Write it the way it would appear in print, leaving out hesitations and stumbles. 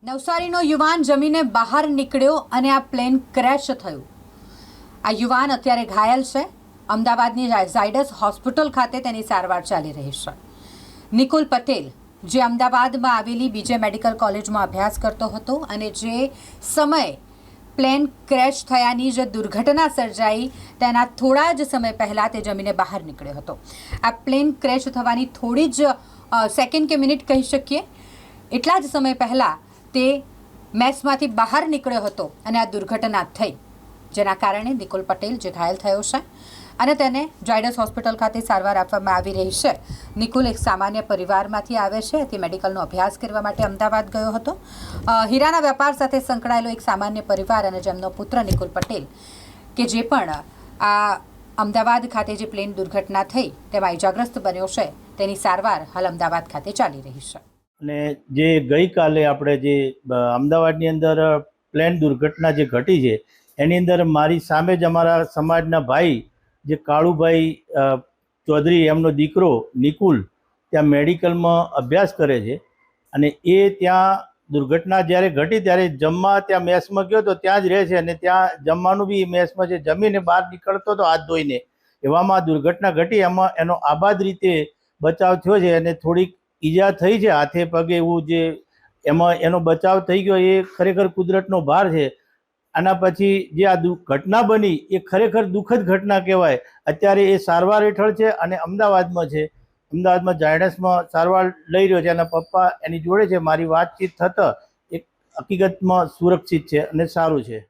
નવસારીનો યુવાન જમીને બહાર નીકળ્યો અને આ પ્લેન ક્રેશ થયું। આ યુવાન અત્યારે ઘાયલ છે। અમદાવાદની ઝાયડસ હોસ્પિટલ ખાતે તેની સારવાર ચાલી રહી છે। નિકુલ પટેલ જે અમદાવાદમાં આવેલી બીજે મેડિકલ કોલેજમાં અભ્યાસ કરતો હતો અને જે સમયે પ્લેન ક્રેશ થયાની જે દુર્ઘટના સર્જાઈ તેના થોડા જ સમય પહેલાં તે જમીને બહાર નીકળ્યો હતો। આ પ્લેન ક્રેશ થવાની થોડી જ સેકન્ડ કે મિનિટ કહી શકીએ એટલા જ સમય પહેલાં તે મેસમાંથી બહાર નીકળ્યો હતો અને આ દુર્ઘટના થઈ, જેના કારણે નિકુલ પટેલ જે ઘાયલ થયો છે અને તેને ઝાયડસ હોસ્પિટલ ખાતે સારવાર આપવામાં આવી રહી છે। નિકુલ એક સામાન્ય પરિવારમાંથી આવે છે। તે મેડિકલનો અભ્યાસ કરવા માટે અમદાવાદ ગયો હતો। હીરાના વેપાર સાથે સંકળાયેલો એક સામાન્ય પરિવાર અને જેમનો પુત્ર નિકુલ પટેલ કે જે પણ આ અમદાવાદ ખાતે જે પ્લેન દુર્ઘટના થઈ તેમાં ઇજાગ્રસ્ત બન્યો છે, તેની સારવાર હાલ અમદાવાદ ખાતે ચાલી રહી છે। અને જે ગઈકાલે આપણે જે અમદાવાદની અંદર પ્લેન દુર્ઘટના જે ઘટી છે એની અંદર મારી સામે જ અમારા સમાજના ભાઈ જે કાળુભાઈ ચૌધરી એમનો દીકરો નિકુલ ત્યાં મેડિકલમાં અભ્યાસ કરે છે અને એ ત્યાં દુર્ઘટના જ્યારે ઘટી ત્યારે જમવા ત્યાં મેસમાં ગયો તો ત્યાં જ રહે છે અને ત્યાં જમવાનું બી મેસમાં છે, જમીને બહાર નીકળતો હતો હાથ ધોઈને, એવામાં દુર્ઘટના ઘટી। એમાં એનો આબાદ રીતે બચાવ થયો છે અને થોડીક ઈજા થઈ છે હાથે પગે, એવું જે એમાં એનો બચાવ થઈ ગયો એ ખરેખર કુદરતનો ભાર છે। આના પછી જે આ ઘટના બની એ ખરેખર દુઃખદ ઘટના કહેવાય। અત્યારે એ સારવાર હેઠળ છે અને અમદાવાદમાં છે, અમદાવાદમાં ઝાયડસમાં સારવાર લઈ રહ્યો છે। એના પપ્પા એની જોડે છે, મારી વાતચીત થતાં એક હકીકતમાં સુરક્ષિત છે અને સારું છે।